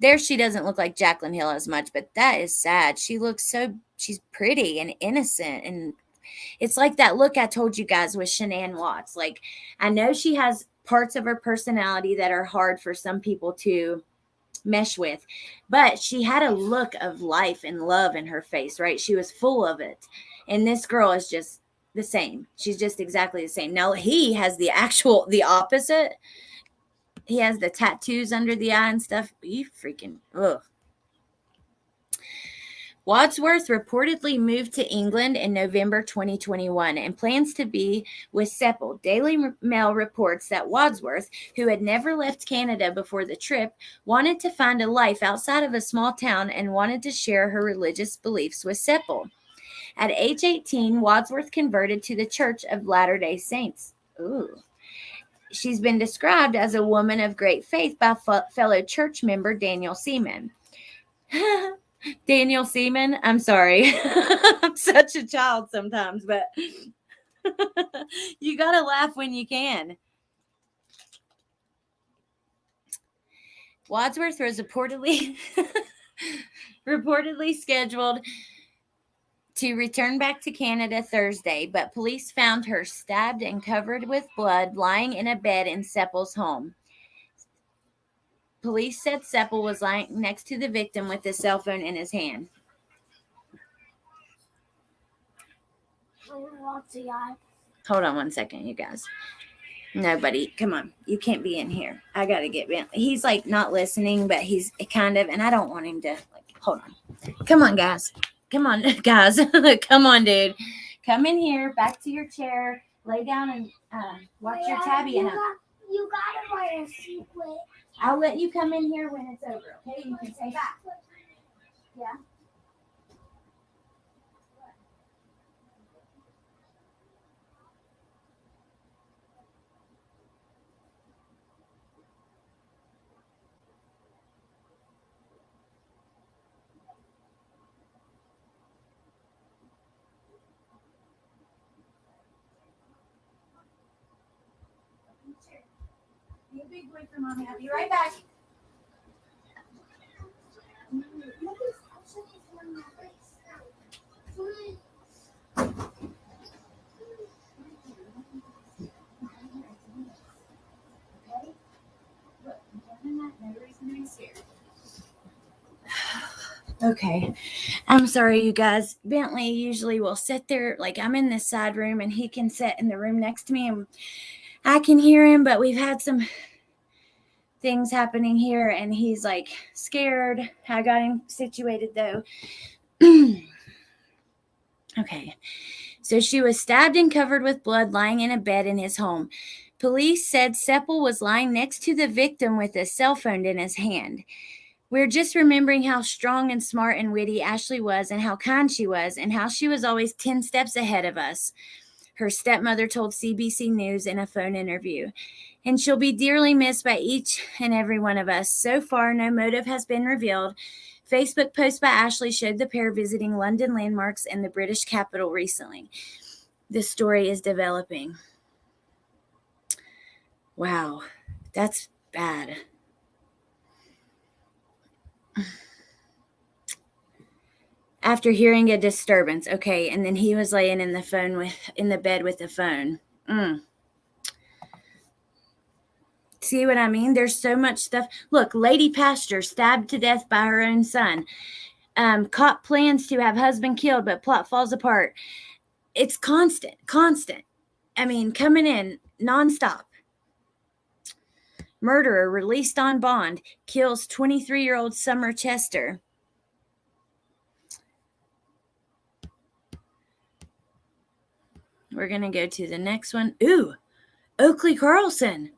there she doesn't look like Jaclyn Hill as much, but that is sad. She's pretty and innocent, and it's like that look I told you guys with Shanann Watts. Like, I know she has parts of her personality that are hard for some people to mesh with, but she had a look of life and love in her face, right? She was full of it. And this girl is just the same. She's just exactly the same. Now he has the opposite. He has the tattoos under the eye and stuff. You freaking, ugh. Wadsworth reportedly moved to England in November 2021 and plans to be with Seppel. Daily Mail reports that Wadsworth, who had never left Canada before the trip, wanted to find a life outside of a small town and wanted to share her religious beliefs with Seppel. At age 18, Wadsworth converted to the Church of Latter-day Saints. Ooh. She's been described as a woman of great faith by fellow church member Daniel Seaman. Daniel Seaman, I'm sorry. I'm such a child sometimes, but you got to laugh when you can. Wadsworth was reportedly scheduled to return back to Canada Thursday, but police found her stabbed and covered with blood lying in a bed in Seppel's home. Police said Seppel was lying next to the victim with his cell phone in his hand. Hold on one second, you guys. Nobody, come on. You can't be in here. I got to get Bentley. He's like not listening, but he's kind of, and I don't want him to, hold on. Come on, guys. Come on, guys. Come on, dude. Come in here, back to your chair, lay down and watch your tabby. You got to write a secret. I'll let you come in here when it's over, okay? You can say that. Yeah. Be a big boy for mommy. I'll be right back. Okay. I'm sorry, you guys. Bentley usually will sit there, like I'm in this side room and he can sit in the room next to me and I can hear him, but we've had some things happening here and he's like scared. I got him situated though. Okay. So she was stabbed and covered with blood lying in a bed in his home. Police said Seppel was lying next to the victim with a cell phone in his hand. We're just remembering how strong and smart and witty Ashley was and how kind she was and how she was always 10 steps ahead of us, her stepmother told CBC News in a phone interview. And she'll be dearly missed by each and every one of us. So far, no motive has been revealed. Facebook post by Ashley showed the pair visiting London landmarks and the British capital recently. This story is developing. Wow, that's bad. After hearing a disturbance, okay, and then he was laying in the bed with the phone. See what I mean? There's so much stuff. Look, lady pastor stabbed to death by her own son. Cop plans to have husband killed, but plot falls apart. It's constant. I mean, coming in nonstop. Murderer released on bond, kills 23-year-old Summer Chester. We're going to go to the next one. Ooh, Oakley Carlson.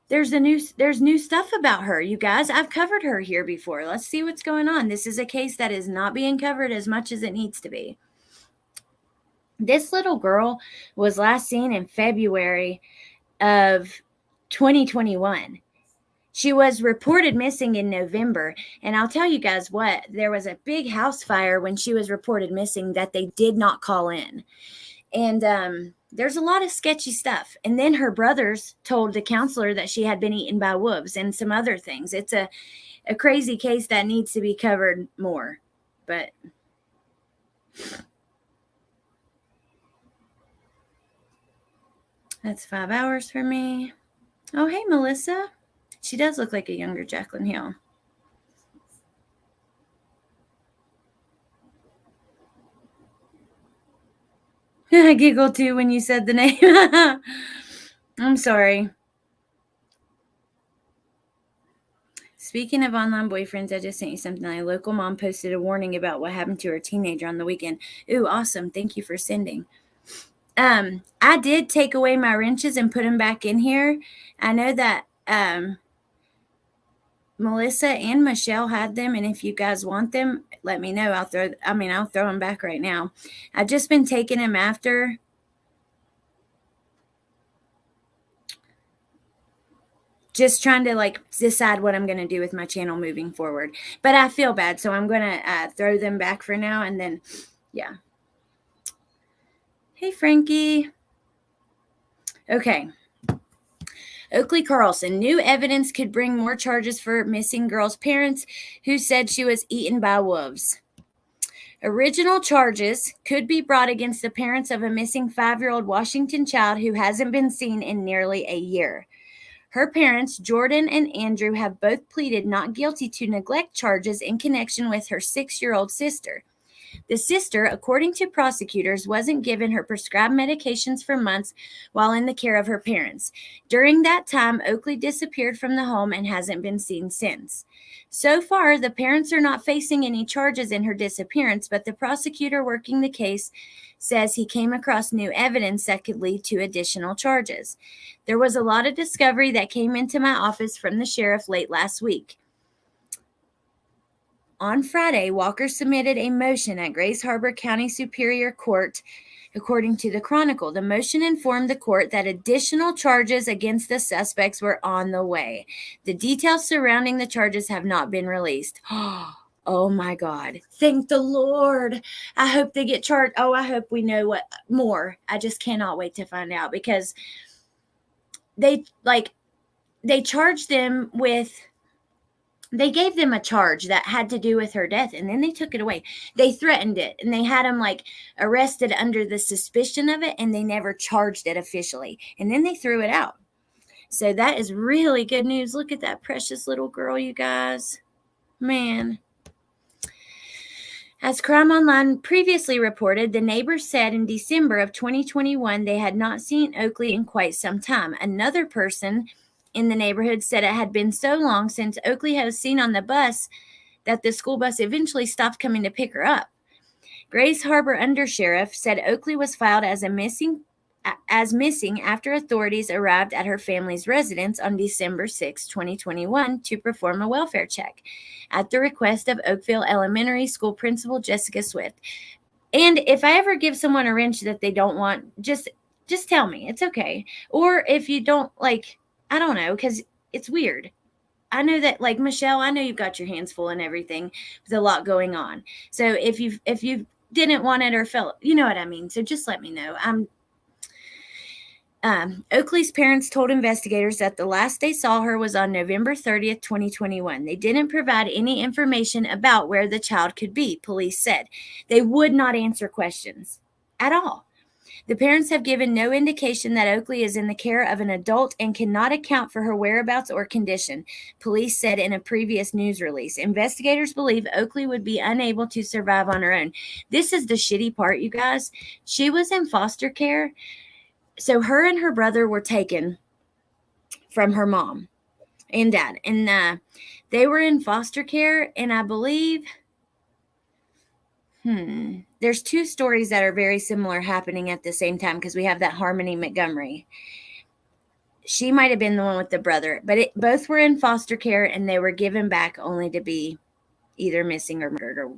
There's new stuff about her, you guys. I've covered her here before. Let's see what's going on. This is a case that is not being covered as much as it needs to be. This little girl was last seen in February of 2021. She was reported missing in November, and I'll tell you guys what, there was a big house fire when she was reported missing that they did not call in. And there's a lot of sketchy stuff. And then her brothers told the counselor that she had been eaten by wolves and some other things. It's a crazy case that needs to be covered more. But that's 5 hours for me. Oh, hey, Melissa. She does look like a younger Jacqueline Hill. I giggled too when you said the name. I'm sorry. Speaking of online boyfriends, I just sent you something. A local mom posted a warning about what happened to her teenager on the weekend. Ooh, awesome. Thank you for sending. I did take away my wrenches and put them back in here. I know that Melissa and Michelle had them, and if you guys want them, let me know. I'll throw them back right now. I've just been taking them after. Just trying to decide what I'm going to do with my channel moving forward. But I feel bad, so I'm going to throw them back for now, and then, yeah. Hey, Frankie. Okay. Oakley Carlson. New evidence could bring more charges for missing girl's parents who said she was eaten by wolves. Original charges could be brought against the parents of a missing 5-year-old Washington child who hasn't been seen in nearly a year. Her parents, Jordan and Andrew, have both pleaded not guilty to neglect charges in connection with her 6-year-old sister. The sister, according to prosecutors, wasn't given her prescribed medications for months while in the care of her parents. During that time, Oakley disappeared from the home and hasn't been seen since. So far, the parents are not facing any charges in her disappearance, but the prosecutor working the case says he came across new evidence that could lead to additional charges. There was a lot of discovery that came into my office from the sheriff late last week. On Friday, Walker submitted a motion at Grays Harbor County Superior Court. According to the Chronicle, the motion informed the court that additional charges against the suspects were on the way. The details surrounding the charges have not been released. Oh my God. Thank the Lord. I hope they get charged. Oh, I hope we know what more. I just cannot wait to find out, because they charged them with, they gave them a charge that had to do with her death, and then they took it away. They threatened it, and they had them arrested under the suspicion of it, and they never charged it officially. And then they threw it out. So that is really good news. Look at that precious little girl, you guys. Man. As Crime Online previously reported, the neighbors said in December of 2021 they had not seen Oakley in quite some time. Another person in the neighborhood said it had been so long since Oakley was seen on the bus that the school bus eventually stopped coming to pick her up. Grays Harbor Undersheriff said Oakley was filed as missing after authorities arrived at her family's residence on December 6, 2021 to perform a welfare check at the request of Oakville Elementary School Principal Jessica Swift. And if I ever give someone a wrench that they don't want, just tell me. It's okay. Or if you don't I don't know, because it's weird. I know that, Michelle, I know you've got your hands full and everything with a lot going on. So if you didn't want it or felt, you know what I mean. So just let me know. Oakley's parents told investigators that the last they saw her was on November 30th, 2021. They didn't provide any information about where the child could be, police said. They would not answer questions at all. The parents have given no indication that Oakley is in the care of an adult and cannot account for her whereabouts or condition, police said in a previous news release. Investigators believe Oakley would be unable to survive on her own. This is the shitty part, you guys. She was in foster care. So her and her brother were taken from her mom and dad. And they were in foster care, and I believe... There's two stories that are very similar happening at the same time because we have that Harmony Montgomery. She might have been the one with the brother, but both were in foster care and they were given back only to be either missing or murdered or,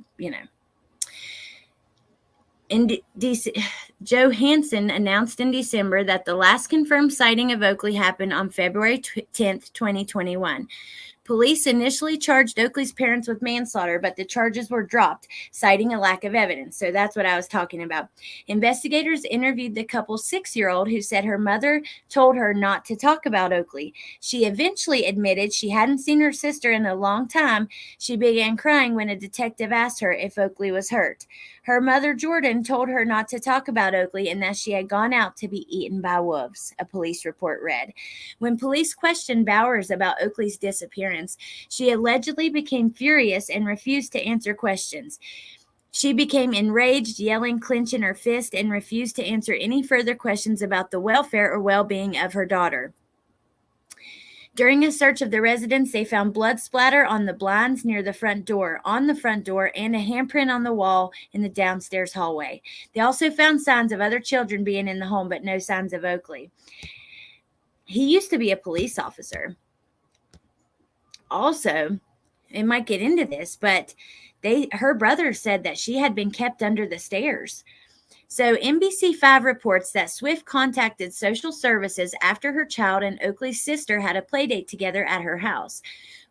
Joe Hansen announced in December that the last confirmed sighting of Oakley happened on February 10th, 2021. Police initially charged Oakley's parents with manslaughter, but the charges were dropped, citing a lack of evidence. So that's what I was talking about. Investigators interviewed the couple's 6-year-old who said her mother told her not to talk about Oakley. She eventually admitted she hadn't seen her sister in a long time. She began crying when a detective asked her if Oakley was hurt. Her mother, Jordan, told her not to talk about Oakley and that she had gone out to be eaten by wolves, a police report read. When police questioned Bowers about Oakley's disappearance, she allegedly became furious and refused to answer questions. She became enraged, yelling, clenching her fist, and refused to answer any further questions about the welfare or well-being of her daughter. During a search of the residence, they found blood splatter on the blinds near the front door, on the front door, and a handprint on the wall in the downstairs hallway. They also found signs of other children being in the home, but no signs of Oakley. He used to be a police officer. Also, it might get into this, but her brother said that she had been kept under the stairs. So NBC5 reports that Swift contacted social services after her child and Oakley's sister had a play date together at her house.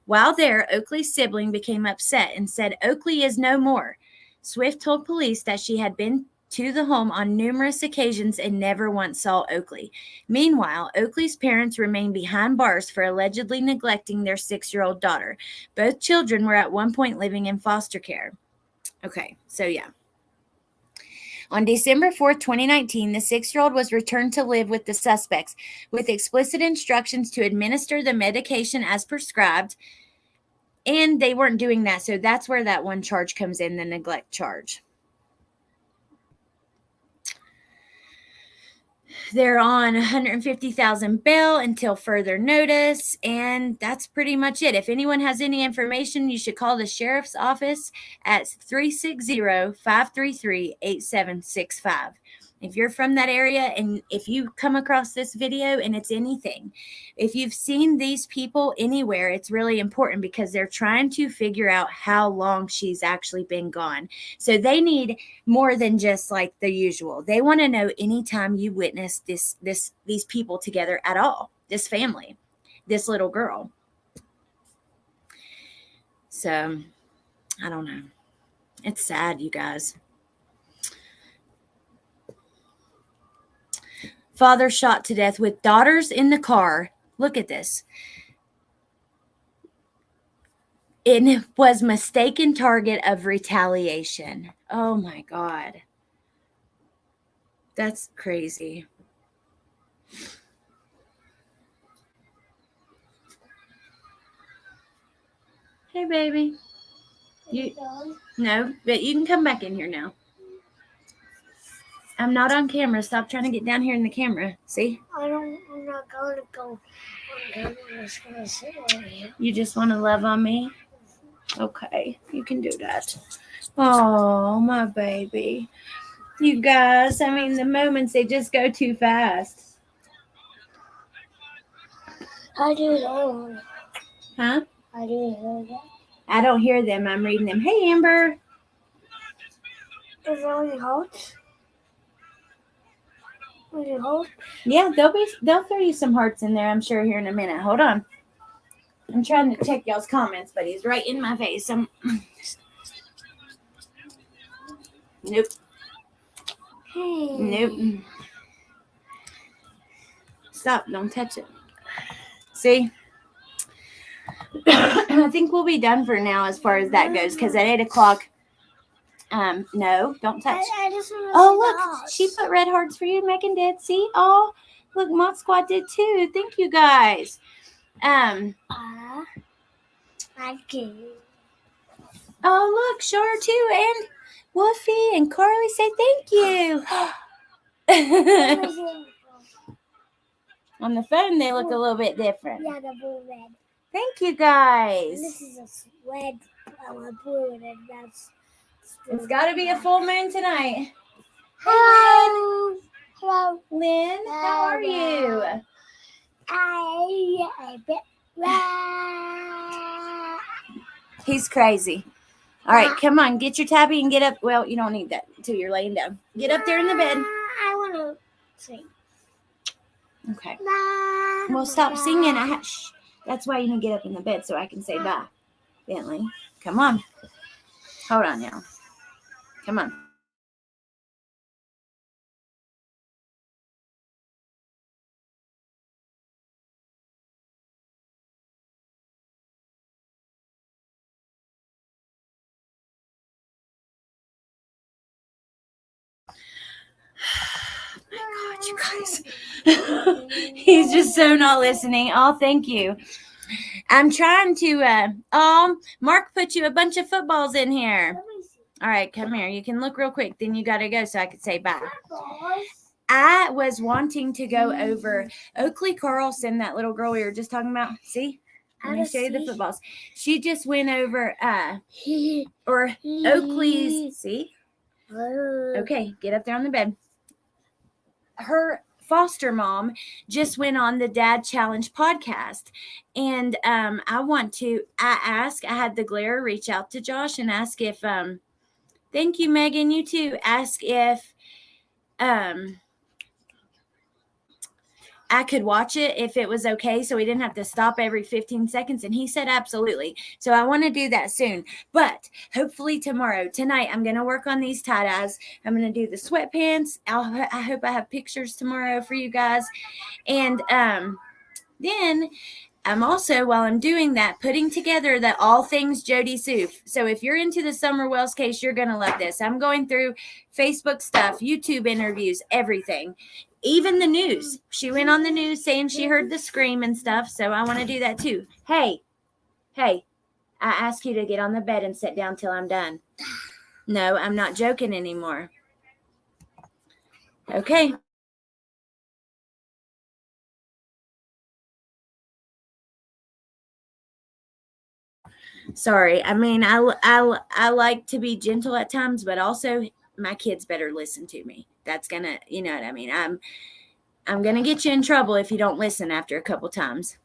While there, Oakley's sibling became upset and said, "Oakley is no more." Swift told police that she had been to the home on numerous occasions and never once saw Oakley. Meanwhile, Oakley's parents remained behind bars for allegedly neglecting their 6-year-old daughter. Both children were at one point living in foster care. Okay, so yeah. On December 4th, 2019, the 6-year-old was returned to live with the suspects with explicit instructions to administer the medication as prescribed, and they weren't doing that, so that's where that one charge comes in, the neglect charge. They're on $150,000 bail until further notice, and that's pretty much it. If anyone has any information, you should call the sheriff's office at 360-533-8765. If you're from that area and if you come across this video and it's anything, if you've seen these people anywhere, it's really important because they're trying to figure out how long she's actually been gone. So they need more than just like the usual. They want to know anytime you witness these people together at all, this family, this little girl. So I don't know. It's sad, you guys. Father shot to death with daughters in the car. Look at this. It was mistaken target of retaliation. Oh my God. That's crazy. Hey, baby. No, but you can come back in here now. I'm not on camera. Stop trying to get down here in the camera. See? I'm not going to go on camera. I'm just going to sit right here. You just want to love on me? Okay, you can do that. Oh, my baby. You guys, I mean, the moments, they just go too fast. I do know. Huh? I do hear that. I don't hear them. I'm reading them. Hey, Amber. Is there any hearts? Any hearts? Yeah, they'll throw you some hearts in there, I'm sure, here in a minute. Hold on. I'm trying to check y'all's comments, but he's right in my face. Nope. Hey. Nope. Stop. Don't touch it. See? I think we'll be done for now as far as that goes, because at 8 o'clock, No, don't touch. I just want to Oh, look, she put red hearts for you. Megan did. See? Oh, look, Mod Squad did too. Thank you guys. Thank you. Oh, look, Shar too, and Wolfie and Carly say thank you. On the phone, they look a little bit different. Yeah, the blue red. Thank you guys. This is a red, blue, and that's. It's got to be a full moon tonight. Hello. Hello. Lynn, how are you? He's crazy. All right, come on, get your tabby and get up. Well, you don't need that until you're laying down. Get up there in the bed. I want to sing. Okay. Well, stop singing. That's why you need to get up in the bed so I can say bye. Bentley, come on. Hold on now. Come on. Oh my God, you guys. He's just so not listening. Oh, thank you. I'm trying to, Mark put you a bunch of footballs in here. All right, come here. You can look real quick. Then you got to go so I could say bye. I was wanting to go over Oakley Carlson, that little girl we were just talking about. See? Let me show you the footballs. She just went over, or Oakley's, see? Okay, get up there on the bed. Her foster mom just went on the Dad Challenge podcast, and I had the Glare reach out to Josh and ask if thank you, Megan, you too, ask if I could watch it if it was okay, so we didn't have to stop every 15 seconds. And he said absolutely. So I want to do that soon. But hopefully tonight, I'm going to work on these tie-dyes. I'm going to do the sweatpants. I hope I have pictures tomorrow for you guys. And then I'm also, while I'm doing that, putting together the All Things Jody Soof. So if you're into the Summer Wells case, you're going to love this. I'm going through Facebook stuff, YouTube interviews, everything. Even the news. She went on the news saying she heard the scream and stuff, so I want to do that too. Hey, I ask you to get on the bed and sit down till I'm done. No, I'm not joking anymore. Okay. Sorry. I mean, I like to be gentle at times, but also my kids better listen to me. That's gonna, you know what I mean? I'm gonna get you in trouble if you don't listen after a couple times.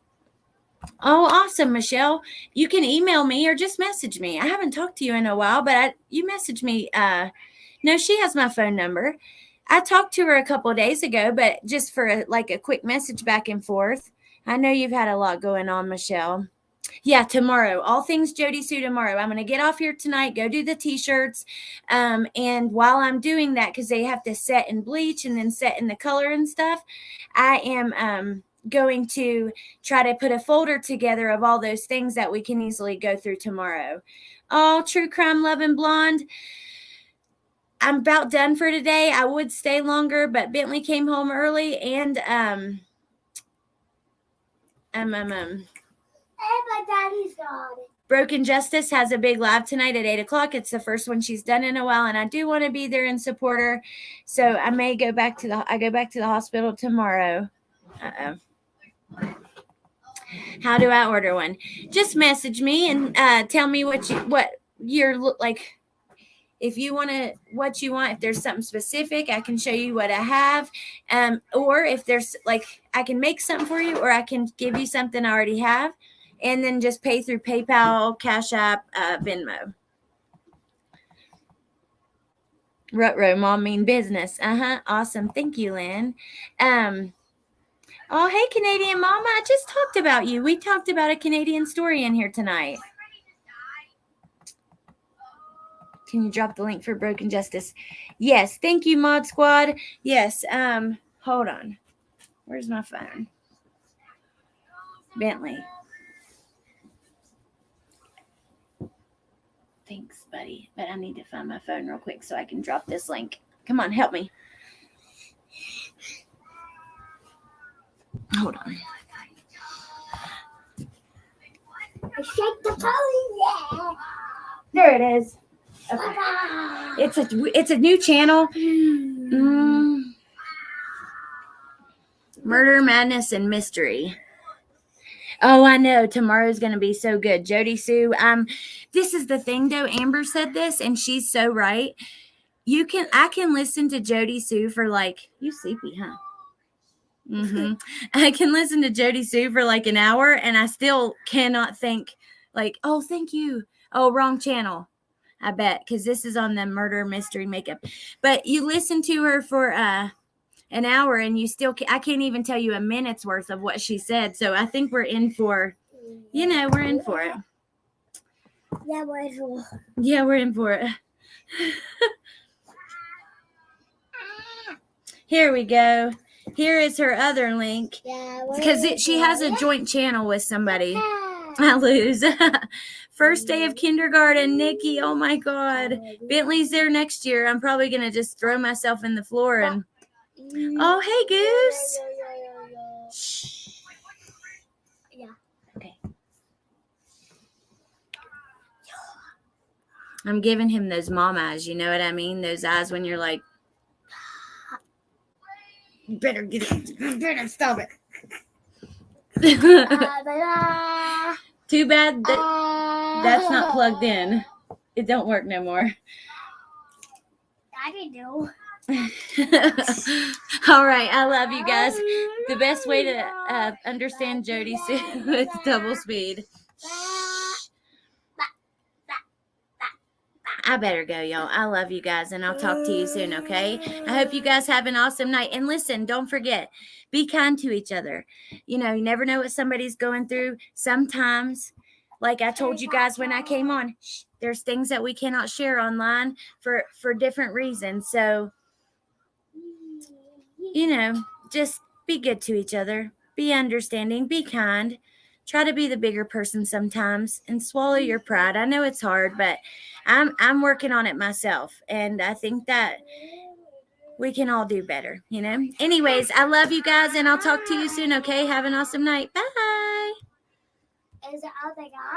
Oh, awesome, Michelle. You can email me or just message me. I haven't talked to you in a while, but you message me. No, she has my phone number. I talked to her a couple of days ago, but just for a quick message back and forth. I know you've had a lot going on, Michelle. Yeah, tomorrow. All Things Jody Sue tomorrow. I'm going to get off here tonight, go do the T-shirts. And while I'm doing that, because they have to set and bleach and then set in the color and stuff, I am going to try to put a folder together of all those things that we can easily go through tomorrow. Oh, True Crime Loving Blonde. I'm about done for today. I would stay longer, but Bentley came home early, and My daddy's got it. Broken Justice has a big live tonight at 8:00. It's the first one she's done in a while, and I do want to be there and support her. So I may go back to the hospital tomorrow. How do I order one? Just message me and tell me what you're like. If you want what you want, if there's something specific, I can show you what I have. Or if there's I can make something for you, or I can give you something I already have, and then just pay through PayPal, Cash App, Venmo. Rutro, Mom mean business. Awesome. Thank you, Lynn. Oh, hey, Canadian Mama. I just talked about you. We talked about a Canadian story in here tonight. Can you drop the link for Broken Justice? Yes. Thank you, Mod Squad. Yes. Hold on. Where's my phone? Bentley. Thanks, buddy. But I need to find my phone real quick so I can drop this link. Come on, help me. Hold on. Shake the phone, yeah. There it is. Okay. It's a new channel. Murder, Madness, and Mystery. Oh, I know. Tomorrow's going to be so good. Jody Sue. This is the thing, though. Amber said this, and she's so right. I can listen to Jody Sue for like, you sleepy, huh? I can listen to Jody Sue for like an hour, and I still cannot think like, oh, thank you. Oh, wrong channel. I bet, because this is on the murder mystery makeup. But you listen to her for an hour, and I can't even tell you a minute's worth of what she said. So I think we're in for, we're in for it. Yeah, we're in for it. Yeah, we're in for it. Here we go. Here is her other link. Because she has a joint channel with somebody. I lose. First day of kindergarten, Nikki. Oh my God. Bentley's there next year. I'm probably going to just throw myself in the floor and. Oh, hey, Goose. Shh. Yeah. Okay. I'm giving him those mom eyes. You know what I mean? Those eyes when you're like, you better get it. You better stop it. Too bad that's not plugged in. It don't work no more. I didn't know. All right. I love you guys. The best way to understand Jody Sue is double speed. I better go, y'all. I love you guys, and I'll talk to you soon, okay? I hope you guys have an awesome night. And listen, don't forget, be kind to each other. You never know what somebody's going through. Sometimes, like I told you guys when I came on, there's things that we cannot share online for different reasons. So, just be good to each other. Be understanding. Be kind. Try to be the bigger person sometimes and swallow your pride. I know it's hard, but I'm working on it myself. And I think that we can all do better, Anyways, I love you guys, and I'll talk to you soon, okay? Have an awesome night. Bye. Is it all they got?